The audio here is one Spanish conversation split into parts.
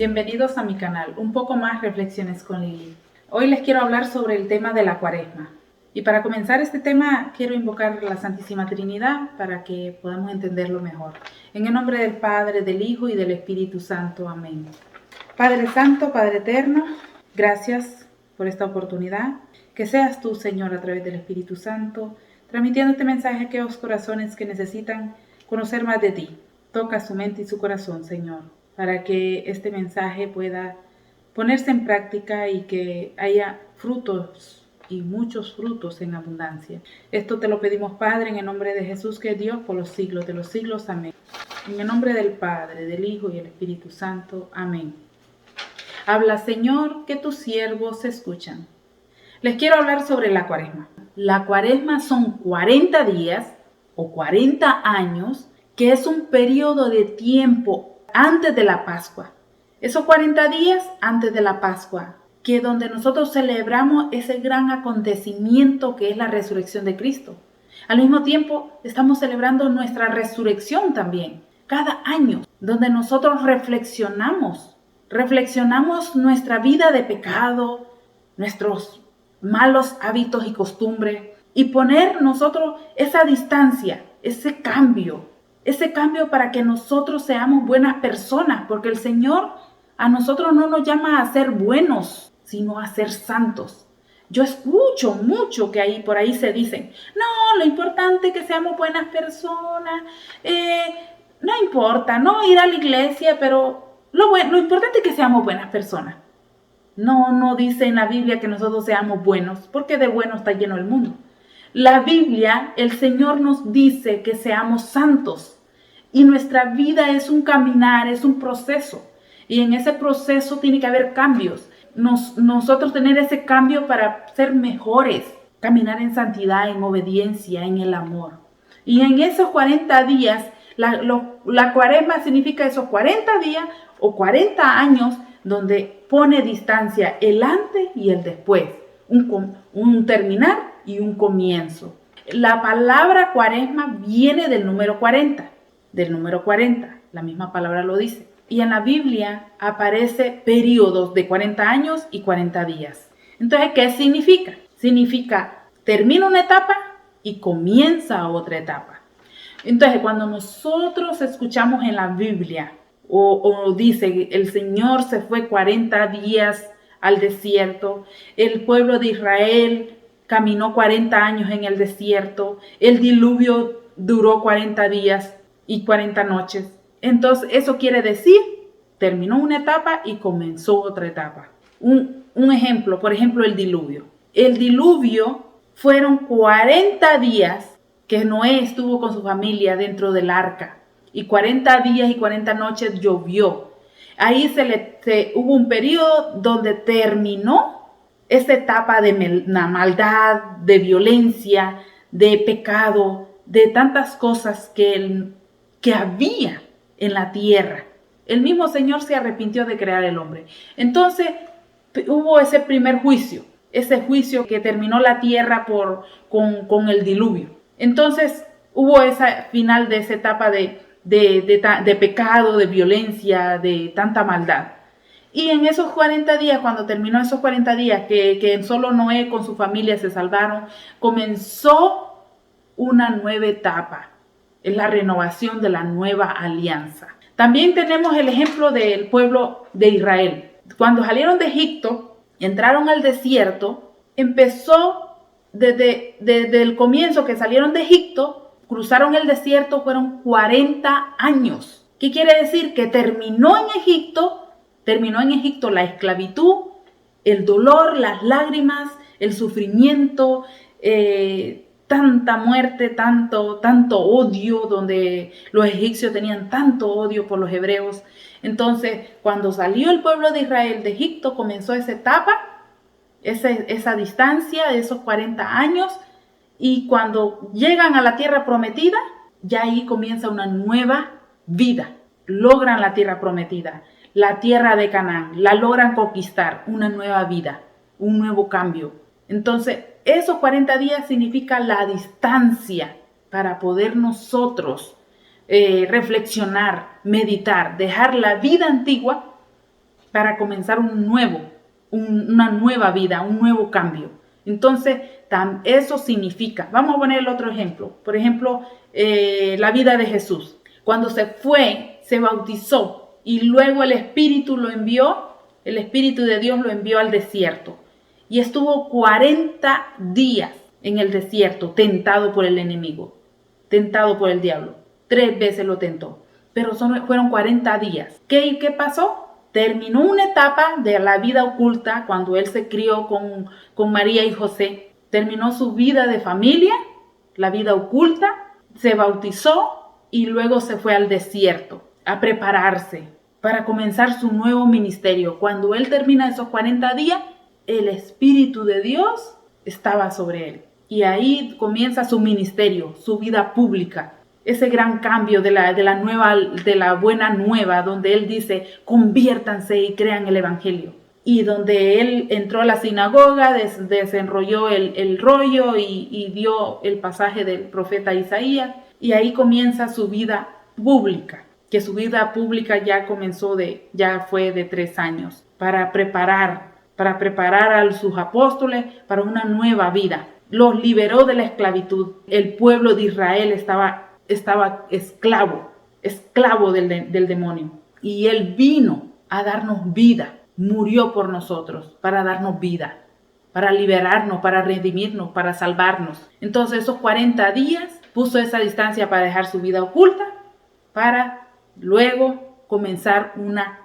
Bienvenidos a mi canal, un poco más Reflexiones con Lili. Hoy les quiero hablar sobre el tema de la Cuaresma. Y para comenzar este tema quiero invocar la Santísima Trinidad para que podamos entenderlo mejor. En el nombre del Padre, del Hijo y del Espíritu Santo. Amén. Padre Santo, Padre Eterno, gracias por esta oportunidad. Que seas tú, Señor, a través del Espíritu Santo, transmitiendo este mensaje a aquellos corazones que necesitan conocer más de ti. Toca su mente y su corazón, Señor, para que este mensaje pueda ponerse en práctica y que haya frutos y muchos frutos en abundancia. Esto te lo pedimos, Padre, en el nombre de Jesús, que es Dios por los siglos de los siglos. Amén. En el nombre del Padre, del Hijo y del Espíritu Santo. Amén. Habla, Señor, que tus siervos escuchan. Les quiero hablar sobre la Cuaresma. La Cuaresma son 40 días o 40 años, que es un periodo de tiempo antes de la Pascua. Esos 40 días antes de la Pascua, que donde nosotros celebramos ese gran acontecimiento que es la resurrección de Cristo. Al mismo tiempo, estamos celebrando nuestra resurrección también, cada año, donde nosotros reflexionamos nuestra vida de pecado, nuestros malos hábitos y costumbres, y poner nosotros esa distancia, ese cambio para que nosotros seamos buenas personas, porque el Señor a nosotros no nos llama a ser buenos, sino a ser santos. Yo escucho mucho que por ahí se dicen, no, lo importante es que seamos buenas personas, no importa, no ir a la iglesia, pero lo importante es que seamos buenas personas. No dice en la Biblia que nosotros seamos buenos, porque de bueno está lleno el mundo. La Biblia, el Señor nos dice que seamos santos, y nuestra vida es un caminar, es un proceso, y en ese proceso tiene que haber cambios. Nosotros tener ese cambio para ser mejores, caminar en santidad, en obediencia, en el amor. Y en esos 40 días, la Cuaresma significa esos 40 días o 40 años donde pone distancia el antes y el después, un terminar y un comienzo. La palabra Cuaresma viene del número 40, la misma palabra lo dice. Y en la Biblia aparece periodos de 40 años y 40 días. Entonces, ¿qué significa? Significa termina una etapa y comienza otra etapa. Entonces, cuando nosotros escuchamos en la Biblia o dice el Señor se fue 40 días al desierto, el pueblo de Israel caminó 40 años en el desierto, el diluvio duró 40 días y 40 noches. Entonces, eso quiere decir, terminó una etapa y comenzó otra etapa. Un ejemplo, por ejemplo, el diluvio. El diluvio fueron 40 días que Noé estuvo con su familia dentro del arca. Y 40 días y 40 noches llovió. Ahí hubo un periodo donde terminó esa etapa de maldad, de violencia, de pecado, de tantas cosas que había en la tierra. El mismo Señor se arrepintió de crear el hombre. Entonces hubo ese primer juicio, ese juicio que terminó la tierra con el diluvio. Entonces hubo esa final de esa etapa de pecado, de violencia, de tanta maldad. Y en esos 40 días, cuando terminó esos 40 días, que solo Noé con su familia se salvaron, comenzó una nueva etapa. Es la renovación de la nueva alianza. También tenemos el ejemplo del pueblo de Israel. Cuando salieron de Egipto, entraron al desierto, empezó desde el comienzo que salieron de Egipto, cruzaron el desierto, fueron 40 años. ¿Qué quiere decir? Que terminó en Egipto la esclavitud, el dolor, las lágrimas, el sufrimiento, tanta muerte, tanto odio, donde los egipcios tenían tanto odio por los hebreos. Entonces, cuando salió el pueblo de Israel de Egipto, comenzó esa etapa, esa distancia de esos 40 años, y cuando llegan a la tierra prometida, ya ahí comienza una nueva vida. Logran la tierra prometida, la tierra de Canaán, la logran conquistar, una nueva vida, un nuevo cambio. Entonces, esos 40 días significa la distancia para poder nosotros reflexionar, meditar, dejar la vida antigua para comenzar una nueva vida, un nuevo cambio. Entonces, eso significa, vamos a poner el otro ejemplo, por ejemplo, la vida de Jesús. Cuando se fue, se bautizó y luego el Espíritu de Dios lo envió al desierto y estuvo 40 días en el desierto, tentado por el enemigo, tentado por el diablo. 3 veces lo tentó, pero fueron 40 días. ¿Qué pasó? Terminó una etapa de la vida oculta cuando él se crió con María y José. Terminó su vida de familia, la vida oculta, se bautizó y luego se fue al desierto a prepararse para comenzar su nuevo ministerio. Cuando él termina esos 40 días, el Espíritu de Dios estaba sobre él. Y ahí comienza su ministerio, su vida pública. Ese gran cambio de la buena nueva, donde él dice, conviértanse y crean el evangelio. Y donde él entró a la sinagoga, desenrolló el rollo y dio el pasaje del profeta Isaías. Y ahí comienza su vida pública, que su vida pública ya fue de 3 años, para preparar a sus apóstoles para una nueva vida. Los liberó de la esclavitud. El pueblo de Israel estaba esclavo del demonio. Y él vino a darnos vida, murió por nosotros para darnos vida, para liberarnos, para redimirnos, para salvarnos. Entonces esos 40 días puso esa distancia para dejar su vida oculta, para luego comenzar una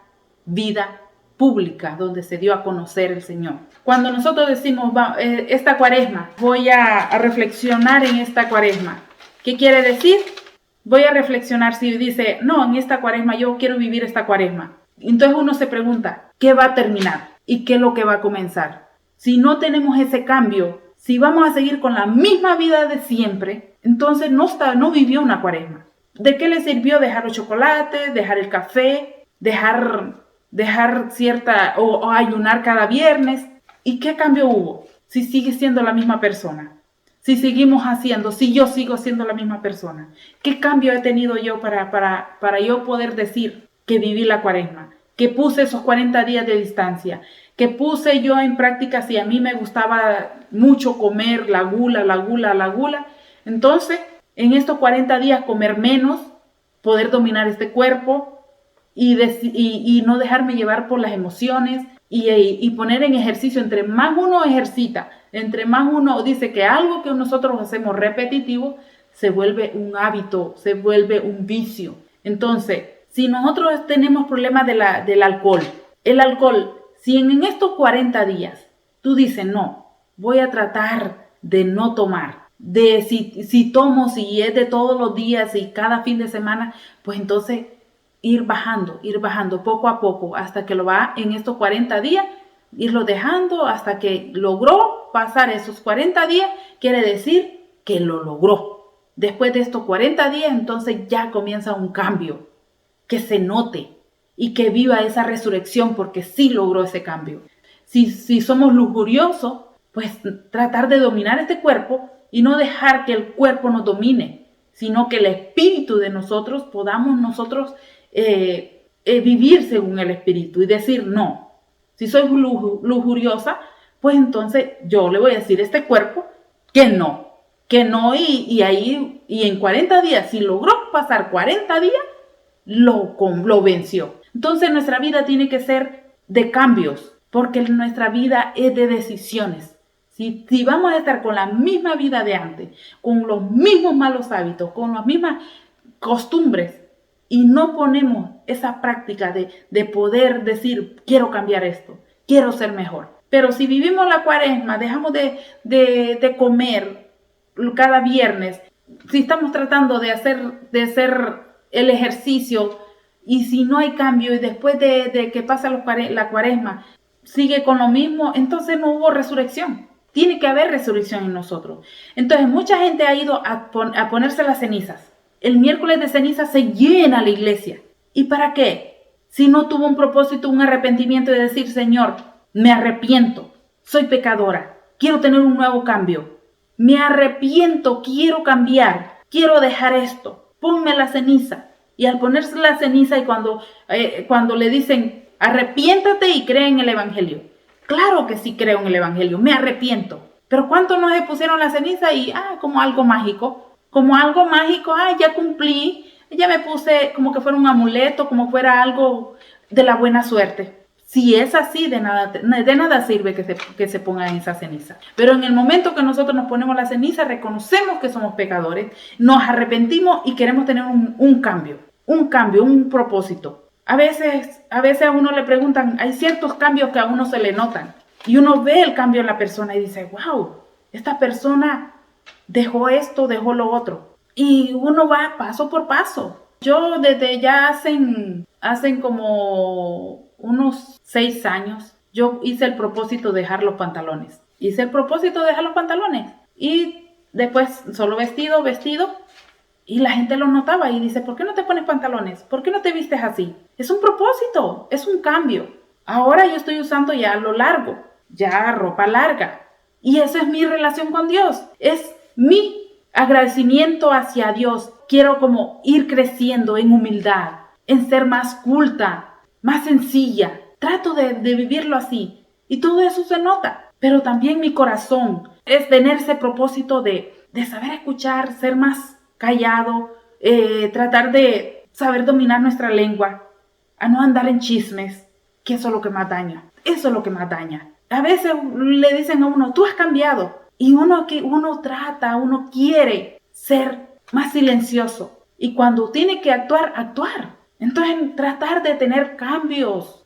vida pública donde se dio a conocer el Señor. Cuando nosotros decimos, esta cuaresma, voy a reflexionar en esta cuaresma, ¿qué quiere decir? Voy a reflexionar. Si dice, no, en esta cuaresma yo quiero vivir esta cuaresma. Entonces uno se pregunta, ¿qué va a terminar? ¿Y qué es lo que va a comenzar? Si no tenemos ese cambio, si vamos a seguir con la misma vida de siempre, entonces no vivió una cuaresma. ¿De qué le sirvió dejar los chocolates, dejar el café, dejar o ayunar cada viernes? ¿Y qué cambio hubo? Si sigue siendo la misma persona. Si yo sigo siendo la misma persona, ¿qué cambio he tenido yo para yo poder decir que viví la cuaresma? Que puse esos 40 días de distancia, que puse yo en práctica. Si a mí me gustaba mucho comer la gula, entonces en estos 40 días comer menos, poder dominar este cuerpo y no dejarme llevar por las emociones y poner en ejercicio. Entre más uno ejercita, entre más uno dice que algo que nosotros hacemos repetitivo, se vuelve un hábito, se vuelve un vicio. Entonces, si nosotros tenemos problemas del alcohol, si en estos 40 días tú dices, no, voy a tratar de no tomar, si tomo, si es de todos los días y cada fin de semana, pues entonces ir bajando poco a poco hasta que lo va en estos 40 días, irlo dejando hasta que logró pasar esos 40 días, quiere decir que lo logró. Después de estos 40 días, entonces ya comienza un cambio, que se note y que viva esa resurrección porque sí logró ese cambio. Si somos lujuriosos, pues tratar de dominar este cuerpo y no dejar que el cuerpo nos domine, sino que el espíritu de nosotros podamos vivir según el espíritu y decir no. Si soy lujuriosa, pues entonces yo le voy a decir a este cuerpo que no y en 40 días, si logró pasar 40 días, lo venció. Entonces nuestra vida tiene que ser de cambios, porque nuestra vida es de decisiones. Si vamos a estar con la misma vida de antes, con los mismos malos hábitos, con las mismas costumbres, y no ponemos esa práctica de poder decir, quiero cambiar esto, quiero ser mejor. Pero si vivimos la cuaresma, dejamos de comer cada viernes, si estamos tratando de hacer el ejercicio, y si no hay cambio, y después de que pasa la cuaresma, sigue con lo mismo, entonces no hubo resurrección. Tiene que haber resurrección en nosotros. Entonces mucha gente ha ido a ponerse las cenizas. El miércoles de ceniza se llena la iglesia. ¿Y para qué? Si no tuvo un propósito, un arrepentimiento de decir, Señor, me arrepiento, soy pecadora, quiero tener un nuevo cambio. Me arrepiento, quiero cambiar, quiero dejar esto. Ponme la ceniza. Y al ponerse la ceniza y cuando le dicen, Arrepiéntate y cree en el Evangelio. Claro que sí creo en el Evangelio, me arrepiento. Pero ¿cuántos nos pusieron la ceniza y, como algo mágico? Como algo mágico, ya cumplí, ya me puse como que fuera un amuleto, como fuera algo de la buena suerte. Si es así, de nada sirve que se ponga en esa ceniza. Pero en el momento que nosotros nos ponemos la ceniza, reconocemos que somos pecadores, nos arrepentimos y queremos tener un cambio, un propósito. A veces a uno le preguntan, hay ciertos cambios que a uno se le notan. Y uno ve el cambio en la persona y dice, wow, esta persona dejó esto, dejó lo otro. Y uno va paso por paso. Yo desde ya hacen como unos 6 años, yo hice el propósito de dejar los pantalones. Y después solo vestido. Y la gente lo notaba y dice, ¿por qué no te pones pantalones? ¿Por qué no te vistes así? Es un propósito, es un cambio. Ahora yo estoy usando ya lo largo, ya ropa larga. Y esa es mi relación con Dios. Es mi agradecimiento hacia Dios. Quiero como ir creciendo en humildad, en ser más culta, más sencilla. Trato de vivirlo así. Y todo eso se nota. Pero también mi corazón es tener ese propósito de saber escuchar, ser más callado, tratar de saber dominar nuestra lengua, a no andar en chismes, que eso es lo que más daña. A veces le dicen a uno, tú has cambiado. Y uno quiere ser más silencioso. Y cuando tiene que actuar. Entonces tratar de tener cambios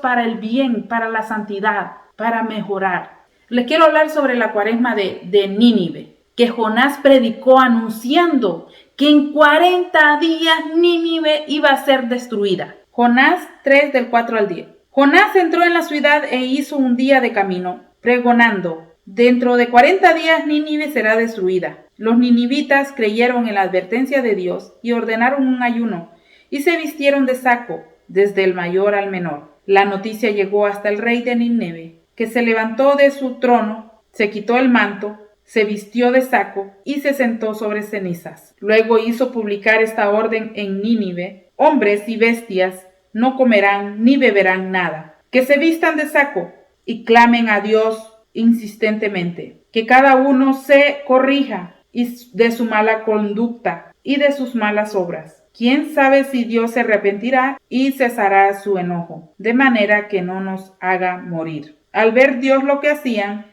para el bien, para la santidad, para mejorar. Les quiero hablar sobre la cuaresma de Nínive, que Jonás predicó anunciando que en 40 días Nínive iba a ser destruida. Jonás 3 del 4 al 10. Jonás entró en la ciudad e hizo un día de camino, pregonando, dentro de 40 días Nínive será destruida. Los ninivitas creyeron en la advertencia de Dios y ordenaron un ayuno, y se vistieron de saco, desde el mayor al menor. La noticia llegó hasta el rey de Nínive, que se levantó de su trono, se quitó el manto, se vistió de saco y se sentó sobre cenizas. Luego hizo publicar esta orden en Nínive: hombres y bestias no comerán ni beberán nada. Que se vistan de saco y clamen a Dios insistentemente. Que cada uno se corrija de su mala conducta y de sus malas obras. ¿Quién sabe si Dios se arrepentirá y cesará su enojo, de manera que no nos haga morir? Al ver Dios lo que hacían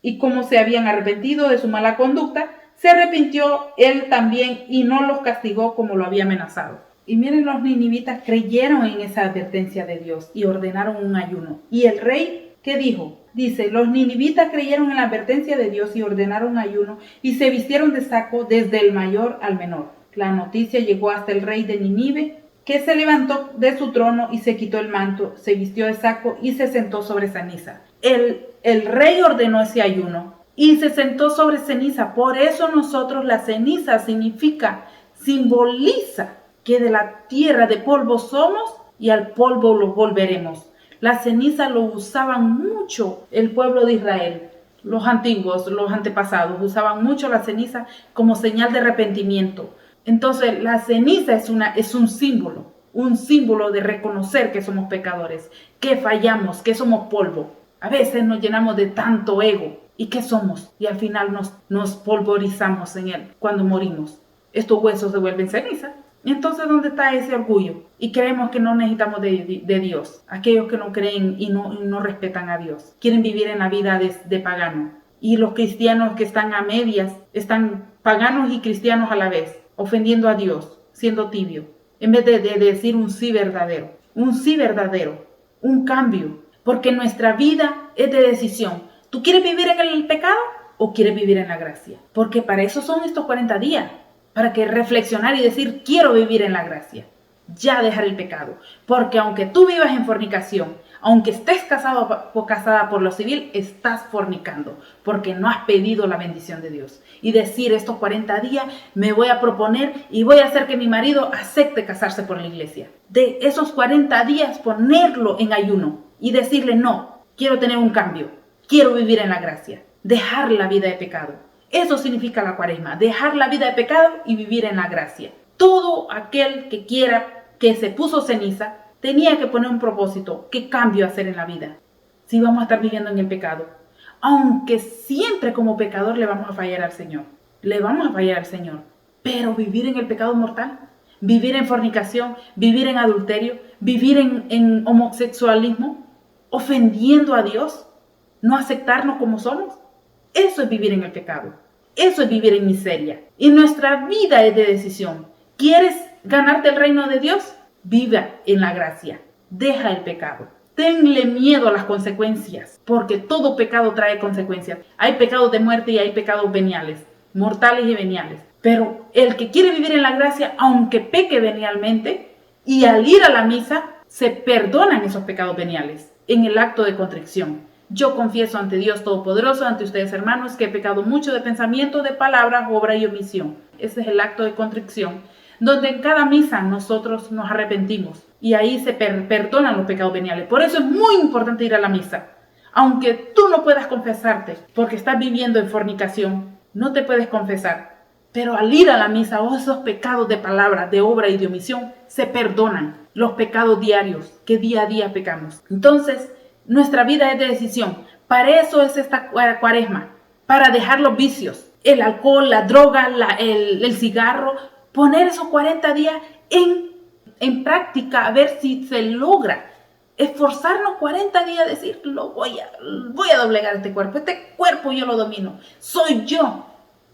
y cómo se habían arrepentido de su mala conducta, se arrepintió él también y no los castigó como lo había amenazado. Y miren, los ninivitas creyeron en esa advertencia de Dios y ordenaron un ayuno. ¿Y el rey qué dijo? Dice, los ninivitas creyeron en la advertencia de Dios y ordenaron un ayuno y se vistieron de saco desde el mayor al menor. La noticia llegó hasta el rey de Nínive, que se levantó de su trono y se quitó el manto, se vistió de saco y se sentó sobre ceniza. El rey ordenó ese ayuno y se sentó sobre ceniza. Por eso nosotros la ceniza simboliza que de la tierra de polvo somos y al polvo lo volveremos. La ceniza lo usaban mucho el pueblo de Israel. Los antiguos, los antepasados, usaban mucho la ceniza como señal de arrepentimiento. Entonces la ceniza es un símbolo de reconocer que somos pecadores, que fallamos, que somos polvo. A veces nos llenamos de tanto ego. ¿Y qué somos? Y al final nos polvorizamos en él cuando morimos. Estos huesos se vuelven ceniza. Entonces, ¿dónde está ese orgullo? Y creemos que no necesitamos de Dios. Aquellos que no creen y no respetan a Dios. Quieren vivir en la vida de pagano. Y los cristianos que están a medias, están paganos y cristianos a la vez, ofendiendo a Dios, siendo tibio. En vez de decir un sí verdadero, un cambio. Porque nuestra vida es de decisión. ¿Tú quieres vivir en el pecado o quieres vivir en la gracia? Porque para eso son estos 40 días. Para que reflexionar y decir, quiero vivir en la gracia. Ya dejar el pecado. Porque aunque tú vivas en fornicación, aunque estés casado o casada por lo civil, estás fornicando. Porque no has pedido la bendición de Dios. Y decir, estos 40 días me voy a proponer y voy a hacer que mi marido acepte casarse por la iglesia. De esos 40 días ponerlo en ayuno. Y decirle, no, quiero tener un cambio. Quiero vivir en la gracia. Dejar la vida de pecado. Eso significa la cuaresma, dejar la vida de pecado y vivir en la gracia. Todo aquel que quiera, que se puso ceniza, tenía que poner un propósito. ¿Qué cambio hacer en la vida? Si vamos a estar viviendo en el pecado. Aunque siempre como pecador le vamos a fallar al Señor. Le vamos a fallar al Señor. Pero vivir en el pecado mortal, vivir en fornicación, vivir en adulterio, vivir en homosexualismo, ofendiendo a Dios, no aceptarnos como somos. Eso es vivir en el pecado. Eso es vivir en miseria. Y nuestra vida es de decisión. ¿Quieres ganarte el reino de Dios? Viva en la gracia. Deja el pecado. Tenle miedo a las consecuencias, porque todo pecado trae consecuencias. Hay pecados de muerte y hay pecados veniales, mortales y veniales. Pero el que quiere vivir en la gracia, aunque peque venialmente, y al ir a la misa, se perdonan esos pecados veniales en el acto de contrición. Yo confieso ante Dios Todopoderoso, ante ustedes hermanos, que he pecado mucho de pensamiento, de palabra, obra y omisión. Ese es el acto de contrición, donde en cada misa nosotros nos arrepentimos y ahí se perdonan los pecados veniales. Por eso es muy importante ir a la misa. Aunque tú no puedas confesarte porque estás viviendo en fornicación, no te puedes confesar. Pero al ir a la misa, esos pecados de palabra, de obra y de omisión se perdonan. Los pecados diarios que día a día pecamos. Entonces, nuestra vida es de decisión. Para eso es esta cuaresma. Para dejar los vicios. El alcohol, la droga, el cigarro. Poner esos 40 días en práctica, a ver si se logra. Esforzarnos 40 días, decir, voy a doblegar este cuerpo. Este cuerpo yo lo domino. Soy yo,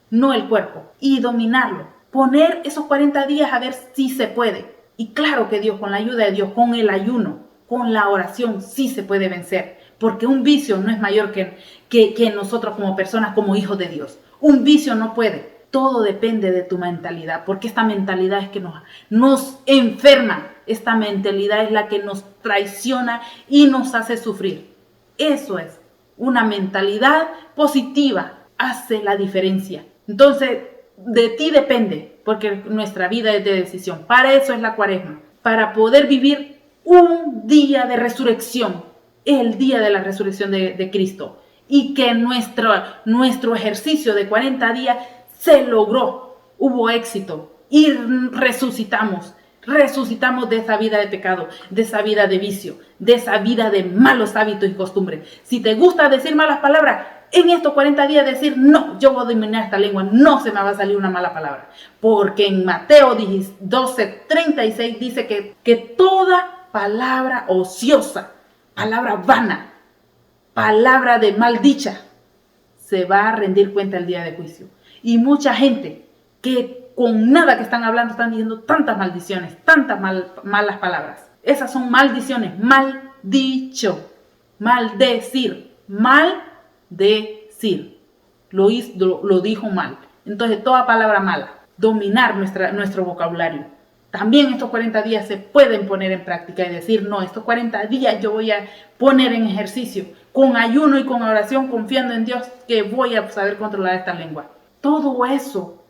no el cuerpo. Y dominarlo. Poner esos 40 días a ver si se puede. Y claro que Dios, con la ayuda de Dios, con el ayuno, con la oración, sí se puede vencer. Porque un vicio no es mayor que nosotros como personas, como hijos de Dios. Un vicio no puede. Todo depende de tu mentalidad, porque esta mentalidad es que nos enferma. Esta mentalidad es la que nos traiciona y nos hace sufrir. Eso es, una mentalidad positiva hace la diferencia. Entonces, de ti depende, porque nuestra vida es de decisión. Para eso es la cuaresma, para poder vivir un día de resurrección, el día de la resurrección de Cristo. Y que nuestro ejercicio de 40 días se logró, hubo éxito y resucitamos de esa vida de pecado, de esa vida de vicio, de esa vida de malos hábitos y costumbres. Si te gusta decir malas palabras, en estos 40 días decir, no, yo voy a dominar esta lengua, no se me va a salir una mala palabra. Porque en Mateo 12:36 dice que toda palabra ociosa, palabra vana, palabra de maldicha, se va a rendir cuenta el día de juicio. Y mucha gente que con nada que están hablando están diciendo tantas maldiciones, tantas malas palabras. Esas son maldiciones, mal dicho, maldecir, maldecir. Lo dijo mal. Entonces toda palabra mala, dominar nuestro vocabulario. También estos 40 días se pueden poner en práctica y decir, no, estos 40 días yo voy a poner en ejercicio, con ayuno y con oración, confiando en Dios que voy a saber controlar esta lengua. Todo eso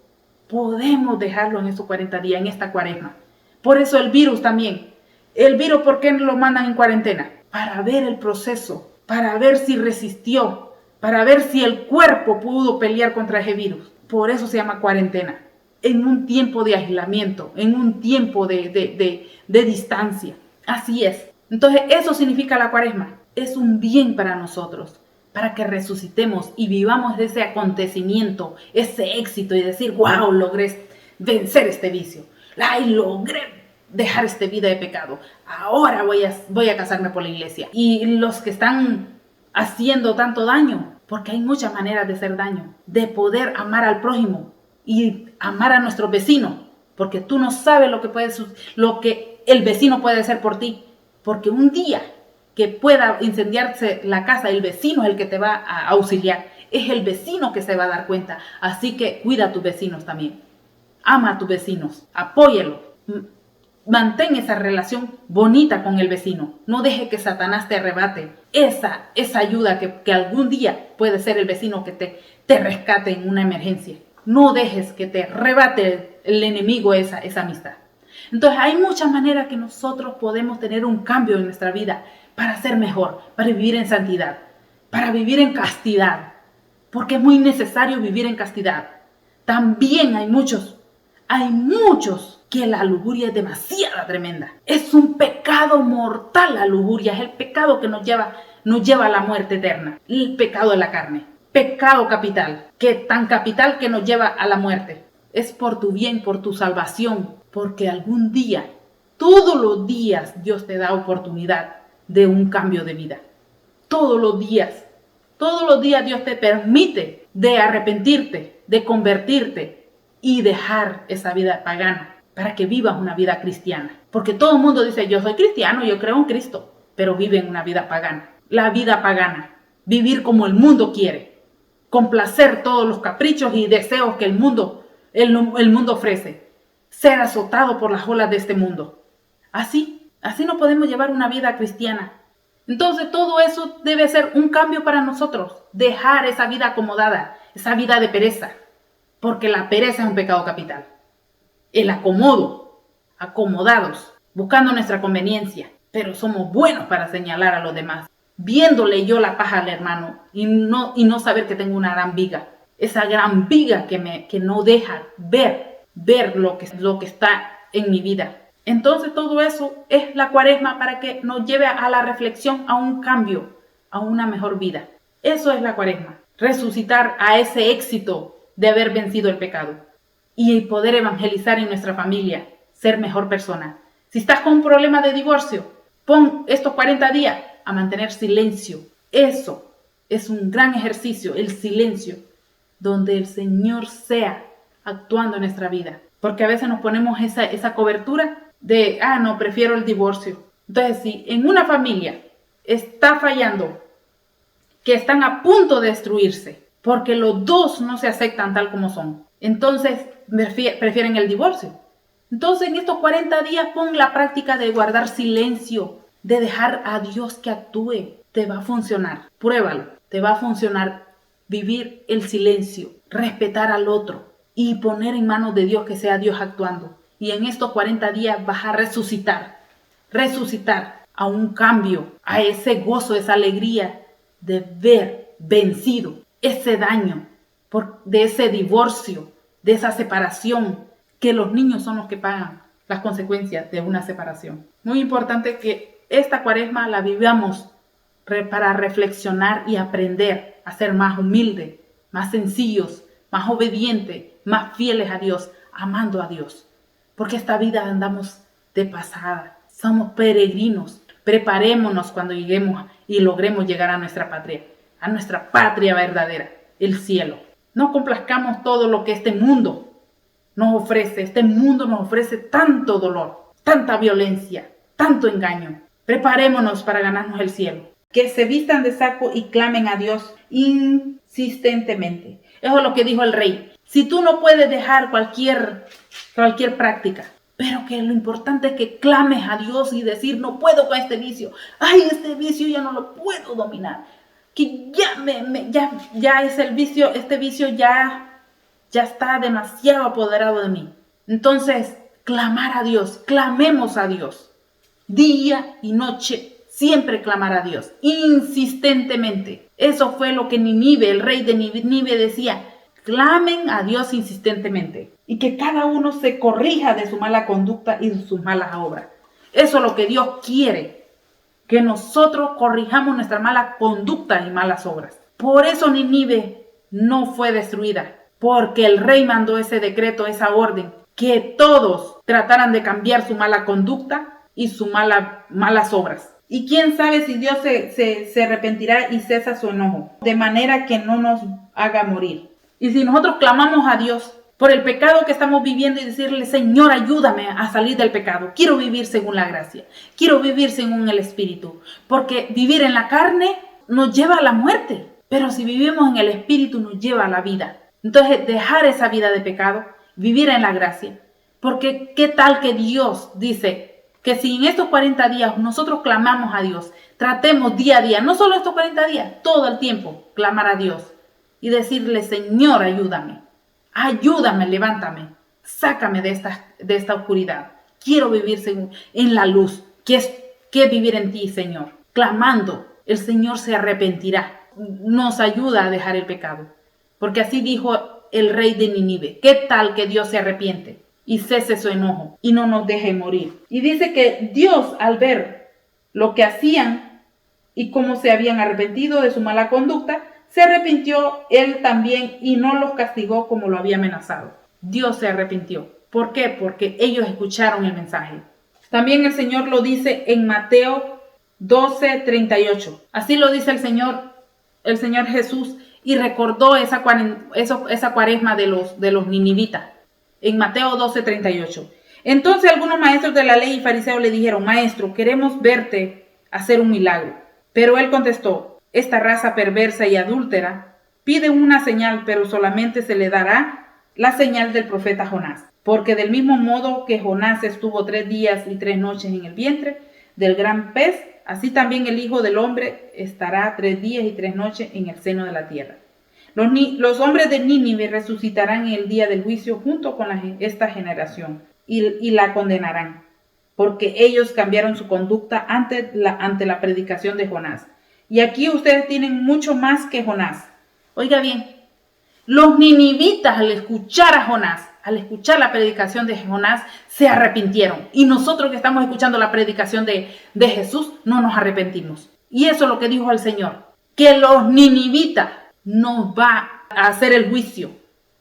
podemos dejarlo en estos 40 días, en esta cuaresma. Por eso el virus también. El virus, ¿por qué lo mandan en cuarentena? Para ver el proceso, para ver si resistió, para ver si el cuerpo pudo pelear contra ese virus. Por eso se llama cuarentena. En un tiempo de aislamiento, en un tiempo de distancia. Así es. Entonces eso significa la cuaresma. Es un bien para nosotros, para que resucitemos y vivamos ese acontecimiento, ese éxito y decir, wow, logré vencer este vicio. Ay, logré dejar esta vida de pecado. Ahora voy a casarme por la iglesia. Y los que están haciendo tanto daño, porque hay muchas maneras de hacer daño, de poder amar al prójimo y amar a nuestros vecinos, porque tú no sabes lo que el vecino puede hacer por ti, porque un día que pueda incendiarse la casa, el vecino es el que te va a auxiliar, es el vecino que se va a dar cuenta. Así que cuida a tus vecinos también, ama a tus vecinos, apóyalo, mantén esa relación bonita con el vecino, no deje que Satanás te arrebate esa ayuda que algún día puede ser el vecino que te rescate en una emergencia. No dejes que te arrebate el enemigo esa amistad. Entonces hay muchas maneras que nosotros podemos tener un cambio en nuestra vida para ser mejor, para vivir en santidad, para vivir en castidad, porque es muy necesario vivir en castidad. También hay muchos que la lujuria es demasiado tremenda. Es un pecado mortal la lujuria, es el pecado que nos lleva a la muerte eterna. El pecado de la carne, pecado capital, que tan capital que nos lleva a la muerte. Es por tu bien, por tu salvación, porque algún día, todos los días, Dios te da oportunidad de un cambio de vida. Todos los días Dios te permite de arrepentirte, de convertirte y dejar esa vida pagana para que vivas una vida cristiana. Porque todo el mundo dice, yo soy cristiano, yo creo en Cristo, pero viven una vida pagana. La vida pagana, vivir como el mundo quiere, complacer todos los caprichos y deseos que el mundo ofrece, ser azotado por las olas de este mundo. Así no podemos llevar una vida cristiana. Entonces todo eso debe ser un cambio para nosotros, dejar esa vida acomodada, esa vida de pereza, porque la pereza es un pecado capital. El acomodo, acomodados, buscando nuestra conveniencia, pero somos buenos para señalar a los demás, viéndole yo la paja al hermano y no saber que tengo una gran viga, esa gran viga que no deja ver lo que está en mi vida. Entonces todo eso es la cuaresma para que nos lleve a la reflexión, a un cambio, a una mejor vida. Eso es la cuaresma, resucitar a ese éxito de haber vencido el pecado y poder evangelizar en nuestra familia, ser mejor persona. Si estás con un problema de divorcio, pon estos 40 días a mantener silencio. Eso es un gran ejercicio, el silencio, donde el Señor sea actuando en nuestra vida. Porque a veces nos ponemos esa cobertura de, no, prefiero el divorcio. Entonces, si en una familia está fallando, que están a punto de destruirse, porque los dos no se aceptan tal como son, entonces prefieren el divorcio. Entonces, en estos 40 días pon la práctica de guardar silencio, de dejar a Dios que actúe. Te va a funcionar, pruébalo, te va a funcionar vivir el silencio, respetar al otro y poner en manos de Dios que sea Dios actuando. Y en estos 40 días vas a resucitar a un cambio, a ese gozo, esa alegría de ver vencido ese daño de ese divorcio, de esa separación, que los niños son los que pagan las consecuencias de una separación. Muy importante que esta cuaresma la vivamos para reflexionar y aprender a ser más humildes, más sencillos, más obedientes, más fieles a Dios, amando a Dios. Porque esta vida andamos de pasada, somos peregrinos. Preparémonos cuando lleguemos y logremos llegar a nuestra patria verdadera, el cielo. No complazcamos todo lo que este mundo nos ofrece. Este mundo nos ofrece tanto dolor, tanta violencia, tanto engaño. Preparémonos para ganarnos el cielo. Que se vistan de saco y clamen a Dios insistentemente. Eso es lo que dijo el rey. Si tú no puedes dejar cualquier práctica, pero que lo importante es que clames a Dios y decir, no puedo con este vicio. Ay, este vicio ya no lo puedo dominar. Que ya es el vicio, este vicio ya está demasiado apoderado de mí. Entonces, clamar a Dios, clamemos a Dios. Día y noche, siempre clamar a Dios, insistentemente. Eso fue lo que Nínive, el rey de Nínive decía, clamen a Dios insistentemente. Y que cada uno se corrija de su mala conducta y de sus malas obras. Eso es lo que Dios quiere, que nosotros corrijamos nuestra mala conducta y malas obras. Por eso Nínive no fue destruida, porque el rey mandó ese decreto, esa orden, que todos trataran de cambiar su mala conducta y sus malas obras. Y quién sabe si Dios se arrepentirá y cesa su enojo, de manera que no nos haga morir. Y si nosotros clamamos a Dios por el pecado que estamos viviendo y decirle, Señor, ayúdame a salir del pecado. Quiero vivir según la gracia. Quiero vivir según el Espíritu. Porque vivir en la carne nos lleva a la muerte. Pero si vivimos en el Espíritu nos lleva a la vida. Entonces, dejar esa vida de pecado, vivir en la gracia. Porque qué tal que Dios dice que si en estos 40 días nosotros clamamos a Dios, tratemos día a día, no solo estos 40 días, todo el tiempo, clamar a Dios y decirle, Señor, ayúdame. Ayúdame, levántame, sácame de esta oscuridad. Quiero vivir en la luz, que es vivir en ti, Señor. Clamando, el Señor se arrepentirá. Nos ayuda a dejar el pecado. Porque así dijo el rey de Nínive. ¿Qué tal que Dios se arrepiente? y cese su enojo y no nos deje morir. Y dice que Dios, al ver lo que hacían y cómo se habían arrepentido de su mala conducta, se arrepintió él también y no los castigó como lo había amenazado. Dios se arrepintió. ¿Por qué? Porque ellos escucharon el mensaje. También el Señor lo dice en Mateo 12:38. Así lo dice el Señor Jesús, y recordó esa cuaresma de los ninivitas. En Mateo 12:38. Entonces algunos maestros de la ley y fariseos le dijeron: Maestro, queremos verte hacer un milagro. Pero él contestó: esta raza perversa y adúltera pide una señal, pero solamente se le dará la señal del profeta Jonás. Porque del mismo modo que Jonás estuvo 3 días y 3 noches en el vientre del gran pez, así también el Hijo del Hombre estará 3 días y 3 noches en el seno de la tierra. Los hombres de Nínive resucitarán en el día del juicio junto con esta generación y la condenarán, porque ellos cambiaron su conducta ante la predicación de Jonás. Y aquí ustedes tienen mucho más que Jonás. Oiga bien, los ninivitas al escuchar a Jonás, al escuchar la predicación de Jonás, se arrepintieron. Y nosotros que estamos escuchando la predicación de Jesús, no nos arrepentimos. Y eso es lo que dijo el Señor, que los ninivitas nos va a hacer el juicio.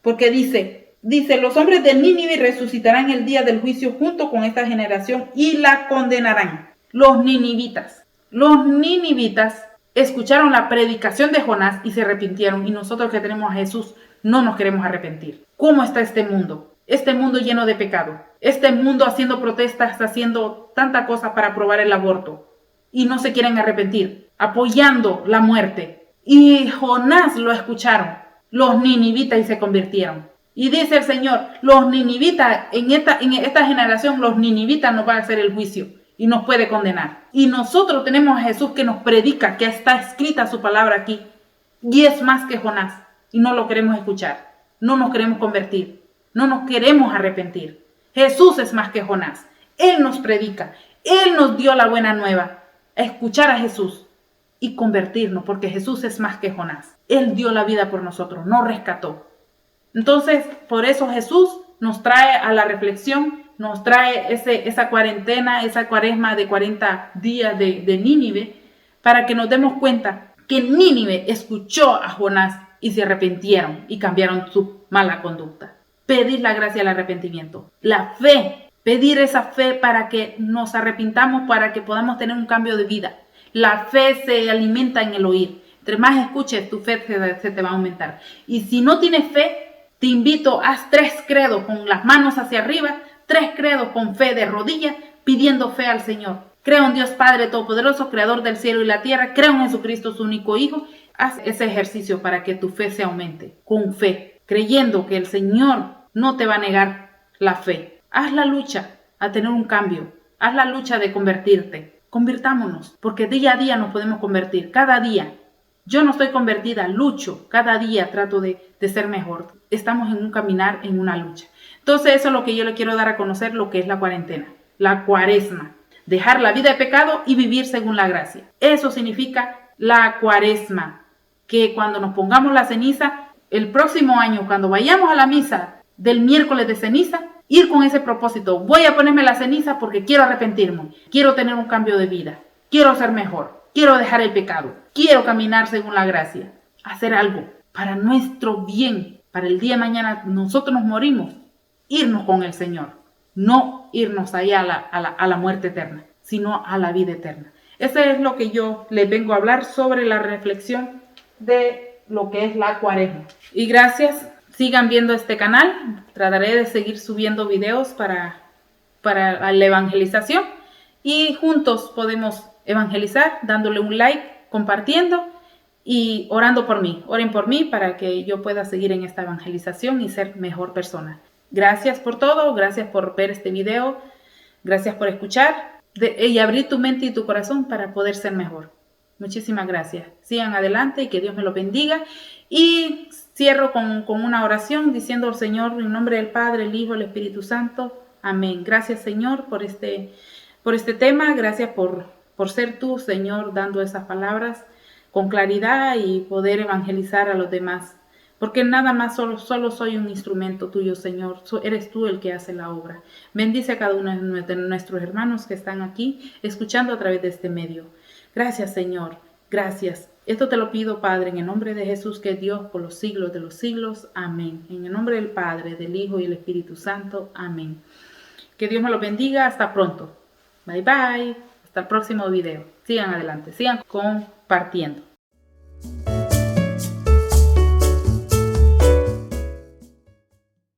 Porque dice, los hombres de Nínive resucitarán el día del juicio junto con esta generación y la condenarán. Los ninivitas escucharon la predicación de Jonás y se arrepintieron, y nosotros que tenemos a Jesús no nos queremos arrepentir. ¿Cómo está este mundo? Este mundo lleno de pecado. Este mundo haciendo protestas, haciendo tanta cosa para aprobar el aborto, y no se quieren arrepentir, apoyando la muerte. Y Jonás lo escucharon, los ninivitas, y se convirtieron. Y dice el Señor, los ninivitas, en esta generación, los ninivitas nos van a hacer el juicio y nos puede condenar. Y nosotros tenemos a Jesús que nos predica, que está escrita su palabra aquí, y es más que Jonás, y no lo queremos escuchar, no nos queremos convertir, no nos queremos arrepentir. Jesús es más que Jonás, Él nos predica, Él nos dio la buena nueva, a escuchar a Jesús y convertirnos, porque Jesús es más que Jonás. Él dio la vida por nosotros, nos rescató. Entonces, por eso Jesús nos trae a la reflexión, nos trae esa cuarentena, esa cuaresma de 40 días de Nínive, para que nos demos cuenta que Nínive escuchó a Jonás y se arrepintieron y cambiaron su mala conducta. Pedir la gracia del arrepentimiento, la fe, pedir esa fe para que nos arrepintamos, para que podamos tener un cambio de vida. La fe se alimenta en el oír. Entre más escuches, tu fe se te va a aumentar. Y si no tienes fe, te invito, haz 3 credos con las manos hacia arriba, 3 credos con fe de rodillas, pidiendo fe al Señor. Creo en Dios Padre Todopoderoso, Creador del cielo y la tierra. Creo en Jesucristo, su único Hijo. Haz ese ejercicio para que tu fe se aumente, con fe, creyendo que el Señor no te va a negar la fe. Haz la lucha a tener un cambio. Haz la lucha de convertirte. Convirtámonos, porque día a día nos podemos convertir, cada día. Yo no estoy convertida, lucho, cada día trato de ser mejor. Estamos en un caminar, en una lucha. Entonces eso es lo que yo le quiero dar a conocer, lo que es la cuarentena, la cuaresma. Dejar la vida de pecado y vivir según la gracia. Eso significa la cuaresma. Que cuando nos pongamos la ceniza, el próximo año, cuando vayamos a la misa del miércoles de ceniza, ir con ese propósito. Voy a ponerme la ceniza porque quiero arrepentirme, quiero tener un cambio de vida, quiero ser mejor, quiero dejar el pecado, quiero caminar según la gracia, hacer algo para nuestro bien, para el día de mañana nosotros nos morimos, irnos con el Señor, no irnos allá a la muerte eterna, sino a la vida eterna. Eso es lo que yo les vengo a hablar sobre la reflexión de lo que es la cuaresma. Y gracias, sigan viendo este canal, trataré de seguir subiendo videos para la evangelización, y juntos podemos evangelizar dándole un like, compartiendo y orando por mí. Oren por mí para que yo pueda seguir en esta evangelización y ser mejor persona. Gracias por todo, gracias por ver este video, gracias por escuchar y abrir tu mente y tu corazón para poder ser mejor. Muchísimas gracias. Sigan adelante y que Dios me los bendiga. Y cierro con una oración diciendo al Señor, en nombre del Padre, el Hijo, el Espíritu Santo. Amén. Gracias, Señor, por este tema. Gracias por ser tú, Señor, dando esas palabras con claridad y poder evangelizar a los demás. porque nada más solo soy un instrumento tuyo, Señor. Eres tú el que hace la obra. Bendice a cada uno de nuestros hermanos que están aquí escuchando a través de este medio. Gracias, Señor. Gracias. Esto te lo pido, Padre, en el nombre de Jesús, que es Dios por los siglos de los siglos. Amén. En el nombre del Padre, del Hijo y del Espíritu Santo. Amén. Que Dios me los bendiga. Hasta pronto. Bye, bye. Hasta el próximo video. Sigan adelante. Sigan compartiendo.